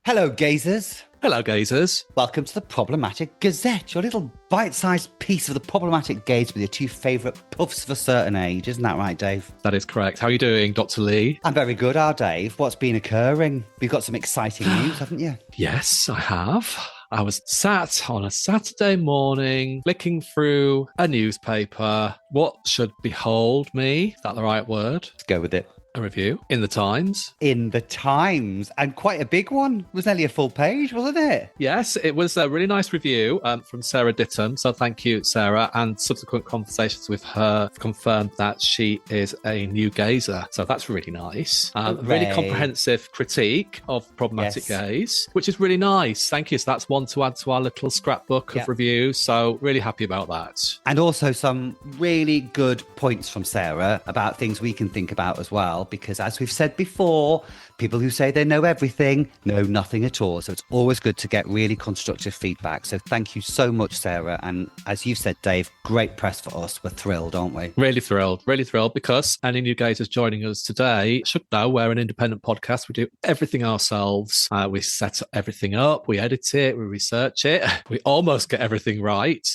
Hello, gazers. Hello, gazers. Welcome to the Problematic Gazette, your little bite-sized piece of the problematic gaze with your two favourite puffs of a certain age. Isn't that right, Dave? That is correct. How are you doing, Dr. Lee? I'm very good, Dave. What's been occurring? We've got some exciting news, haven't you? Yes, I have. I was sat on a Saturday morning, flicking through a newspaper. What should behold me? Is that the right word? Let's go with it. A review in the Times. In the Times, and quite a big one. It was nearly a full page, wasn't it? Yes, it was a really nice review from Sarah Ditton. So thank you, Sarah. And subsequent conversations with her confirmed that she is a new gazer. So that's really nice. Really comprehensive critique of problematic gaze, which is really nice. Thank you. So that's one to add to our little scrapbook of reviews. So really happy about that. And also some really good points from Sarah about things we can think about as well. Because as we've said before, people who say they know everything know nothing at all. So it's always good to get really constructive feedback. So thank you so much, Sarah. And as you said, Dave, great press for us. We're thrilled, aren't we? Really thrilled because any new gazers joining us today should know we're an independent podcast. We do everything ourselves. We set everything up, we edit it, we research it. We almost get everything right.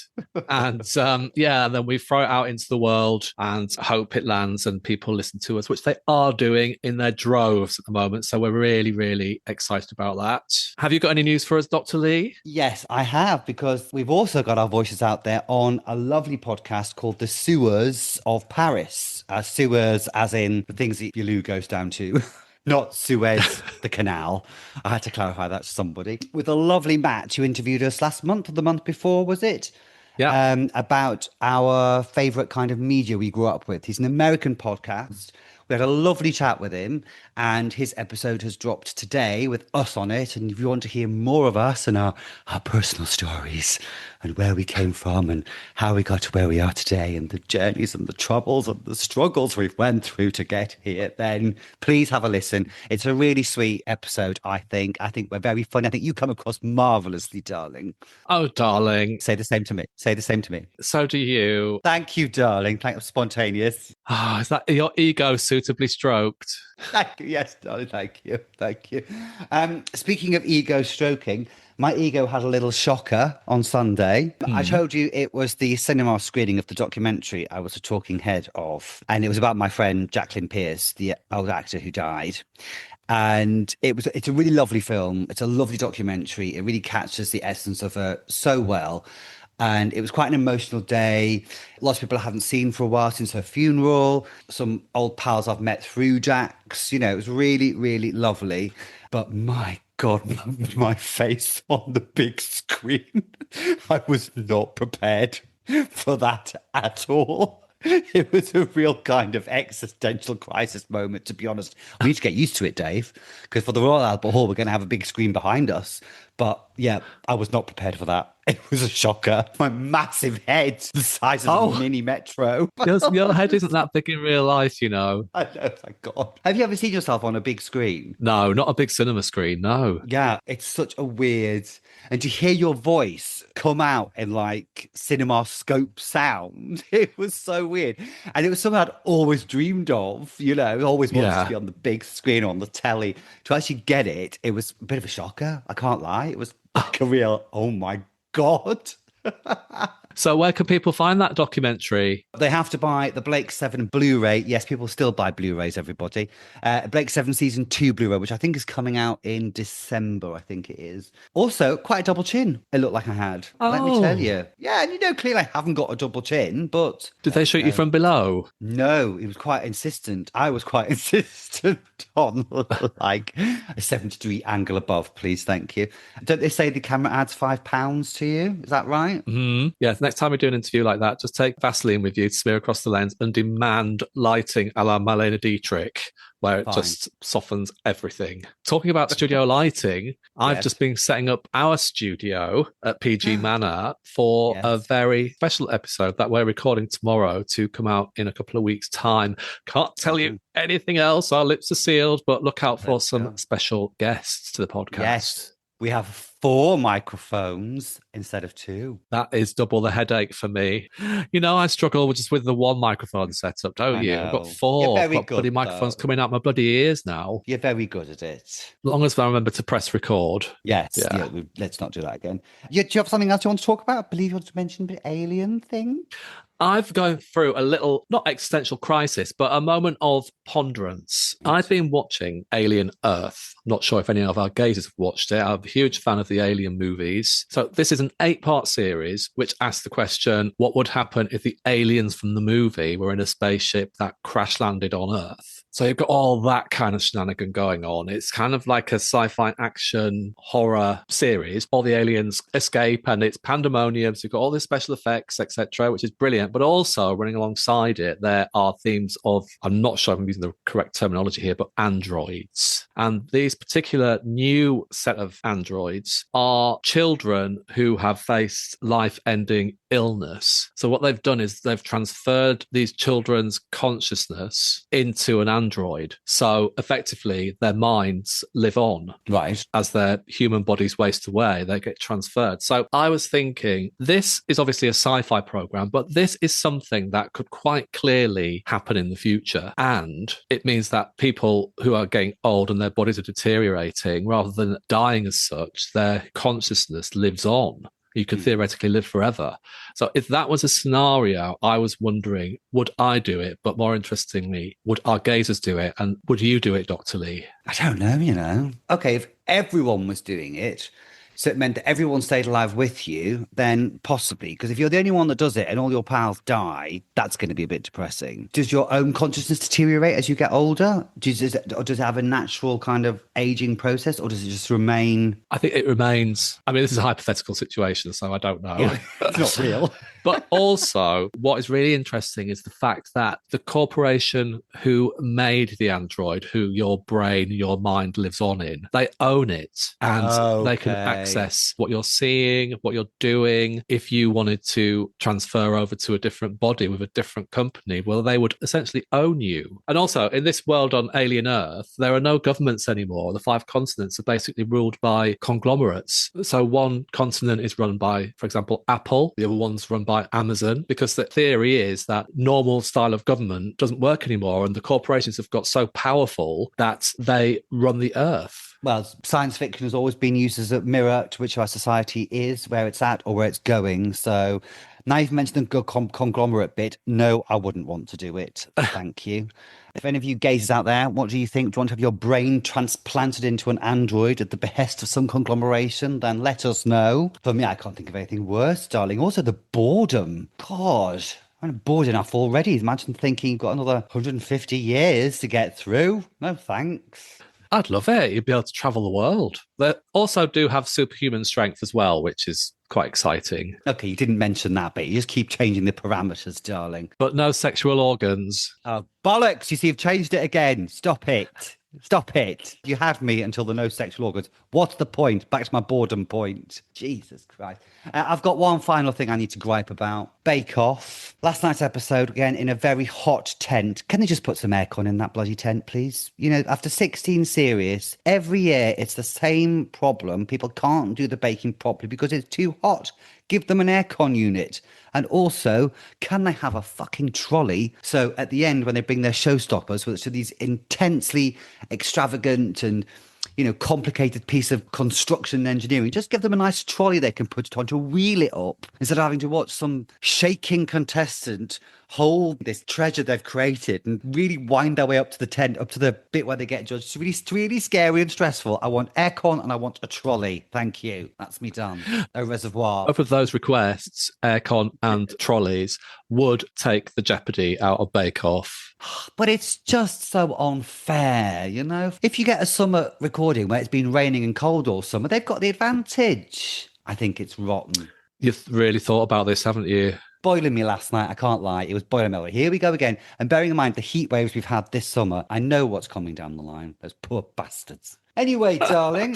And and then we throw it out into the world and hope it lands and people listen to us, which they are doing in their droves at the moment. So we're really, really excited about that. Have you got any news for us, Dr. Lee? Yes, I have, because we've also got our voices out there on a lovely podcast called The Sewers of Paris. Sewers as in the things that your loo goes down to. Not Suez, the canal. I had to clarify that to somebody. With a lovely Matt who interviewed us last month or the month before, was it? Yeah. About our favourite kind of media we grew up with. He's an American podcast. We had a lovely chat with him, and his episode has dropped today with us on it. And if you want to hear more of us and our personal stories and where we came from and how we got to where we are today and the journeys and the troubles and the struggles we've went through to get here, then please have a listen. It's a really sweet episode, I think. I think we're very funny. I think you come across marvellously, darling. Oh, darling. Say the same to me. Say the same to me. So do you. Thank you, darling. Thank you. Spontaneous. Oh, is that your ego suitably stroked? Thank you. Yes, darling. Thank you. Thank you. Speaking of ego stroking, my ego had a little shocker on Sunday. I told you it was the cinema screening of the documentary I was a talking head of. And it was about my friend Jacqueline Pearce, the old actor who died. And it's a really lovely film. It's a lovely documentary. It really captures the essence of her so well. And it was quite an emotional day. Lots of people I haven't seen for a while since her funeral. Some old pals I've met through Jack's. You know, it was really, really lovely. But my God, my face on the big screen. I was not prepared for that at all. It was a real kind of existential crisis moment, to be honest. We need to get used to it, Dave, because for the Royal Albert Hall, we're going to have a big screen behind us. But yeah, I was not prepared for that. It was a shocker. My massive head, the size of a mini metro. Your head isn't that big in real life, you know. I know, thank God. Have you ever seen yourself on a big screen? No, not a big cinema screen, no. Yeah, it's such a weird... And to hear your voice come out in like cinema scope sound, it was so weird. And it was something I'd always dreamed of, you know, always wanted to be on the big screen or on the telly. To actually get it, it was a bit of a shocker. I can't lie. It was like a real, oh my God. So where can people find that documentary? They have to buy the Blake 7 Blu-ray. Yes, people still buy Blu-rays, everybody. Blake 7 Season 2 Blu-ray, which I think is coming out in December, I think it is. Also, quite a double chin it looked like I had. Let me tell you. Yeah, and you know, clearly I haven't got a double chin, but... Did they shoot you from below? No, it was quite insistent. I was quite insistent on like a 70-degree angle above, please, thank you. Don't they say the camera adds £5 to you? Is that right? Mm-hmm. Yeah, next time we do an interview like that, just take Vaseline with you to smear across the lens and demand lighting a la Marlene Dietrich, where it just softens everything. Talking about studio lighting, I've just been setting up our studio at PG Manor for a very special episode that we're recording tomorrow to come out in a couple of weeks' time. Can't tell you anything else. Our lips are sealed, but look out for some special guests to the podcast. Yes. We have 4 microphones instead of 2. That is double the headache for me. I struggle with just with the one microphone setup, don't I you? I've got know. You're 4. I've very got bloody good, microphones though. coming out my bloody ears now. You're very good at it. As long as I remember to press record. Yes. Yeah. Let's not do that again. Do you have something else you want to talk about? I believe you want to mention the alien thing. I've gone through a little, not existential crisis, but a moment of ponderance. I've been watching Alien Earth. Not sure if any of our gazers have watched it. I'm a huge fan of the Alien movies. So this is an 8-part series which asks the question, what would happen if the aliens from the movie were in a spaceship that crash landed on Earth? So you've got all that kind of shenanigan going on. It's kind of like a sci-fi action horror series. All the aliens escape and it's pandemonium. So you've got all the special effects, etc., which is brilliant. But also running alongside it, there are themes of, I'm not sure if I'm using the correct terminology here, but androids. And these particular new set of androids are children who have faced life-ending illness. So what they've done is they've transferred these children's consciousness into an android. So effectively, their minds live on. Right. As their human bodies waste away, they get transferred. So I was thinking, this is obviously a sci-fi program, but this is something that could quite clearly happen in the future. And it means that people who are getting old and their bodies are deteriorating, rather than dying as such, their consciousness lives on. You could theoretically live forever. So if that was a scenario, I was wondering, would I do it? But more interestingly, would our gazers do it? And would you do it, Dr. Lee? I don't know. Okay, if everyone was doing it, so it meant that everyone stayed alive with you, then possibly. Because if you're the only one that does it and all your pals die, that's going to be a bit depressing. Does your own consciousness deteriorate as you get older? Or does it have a natural kind of aging process, or does it just remain? I think it remains. I mean, this is a hypothetical situation, so I don't know. Yeah, it's not real. But also, what is really interesting is the fact that the corporation who made the android, who your brain, your mind lives on in, they own it. And they can access what you're seeing, what you're doing. If you wanted to transfer over to a different body with a different company, well, they would essentially own you. And also, in this world on Alien Earth, there are no governments anymore. The 5 continents are basically ruled by conglomerates. So one continent is run by, for example, Apple. The other one's run by Amazon, because the theory is that normal style of government doesn't work anymore, and the corporations have got so powerful that they run the earth. Well, science fiction has always been used as a mirror to which our society is, where it's at or where it's going. So now you've mentioned the conglomerate bit. No, I wouldn't want to do it. Thank you. If any of you gazers out there, what do you think? Do you want to have your brain transplanted into an android at the behest of some conglomeration? Then let us know. For me, I can't think of anything worse, darling. Also, the boredom. God, I'm bored enough already. Imagine thinking you've got another 150 years to get through. No, thanks. I'd love it. You'd be able to travel the world. They also do have superhuman strength as well, which is quite exciting. Okay, you didn't mention that bit. You just keep changing the parameters, darling. But no sexual organs. Oh, bollocks. You see, you've changed it again. Stop it. Stop it. You had me until the no sexual organs. What's the point? Back to my boredom point. Jesus Christ. I've got one final thing I need to gripe about. Bake Off. Last night's episode, again, in a very hot tent. Can they just put some aircon in that bloody tent, please? You know, after 16 series, every year it's the same problem. People can't do the baking properly because it's too hot. Give them an aircon unit. And also, can they have a fucking trolley? So at the end, when they bring their showstoppers, which are these intensely extravagant and, you know, complicated piece of construction and engineering, just give them a nice trolley they can put it on to wheel it up instead of having to watch some shaking contestant hold this treasure they've created and really wind their way up to the tent, up to the bit where they get judged. It's really, really scary and stressful. I want aircon and I want a trolley. Thank you. That's me done. A reservoir. Both of those requests, aircon and trolleys, would take the jeopardy out of Bake Off. But it's just so unfair, you know? If you get a summer recording where it's been raining and cold all summer, they've got the advantage. I think it's rotten. You've really thought about this, haven't you? Boiling me last night, I can't lie. It was boiling me. Here we go again. And bearing in mind the heat waves we've had this summer, I know what's coming down the line. Those poor bastards. Anyway, darling.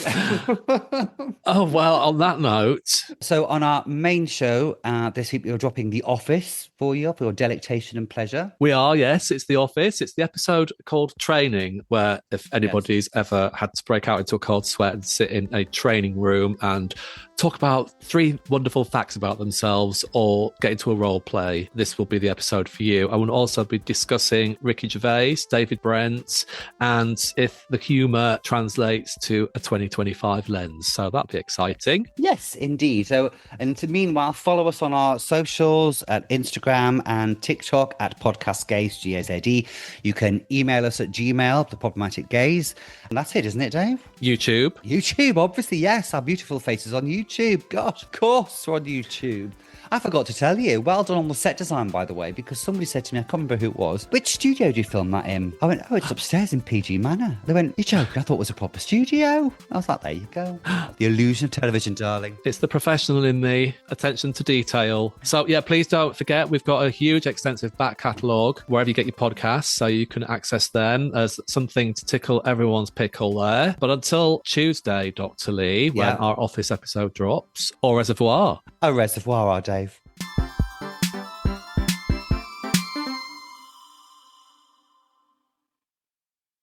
Oh, well, on that note. So on our main show this week, we're dropping The Office for you, for your delectation and pleasure. We are, yes. It's The Office. It's the episode called Training, where if anybody's ever had to break out into a cold sweat and sit in a training room and talk about 3 wonderful facts about themselves or get into a role play, this will be the episode for you. I will also be discussing Ricky Gervais, David Brent, and if the humour translates to a 2025 lens. So that'll be exciting. Yes, indeed. So, and meanwhile, follow us on our socials at Instagram and TikTok at Podcast Gaze, GAZE. You can email us at Gmail, The Problematic Gaze. And that's it, isn't it, Dave? YouTube, obviously, yes. Our beautiful faces on YouTube. God, of course, we're on YouTube. I forgot to tell you, well done on the set design, by the way, because somebody said to me, I can't remember who it was, which studio do you film that in? I went, oh, it's upstairs in PG Manor. They went, you're joking, I thought it was a proper studio. I was like, there you go. The illusion of television, darling. It's the professional in me, attention to detail. So yeah, please don't forget, we've got a huge, extensive back catalogue wherever you get your podcasts, so you can access them as something to tickle everyone's pickle there. But until Tuesday, Dr. Lee, when our Office episode drops, au reservoir. Au reservoir, Dave.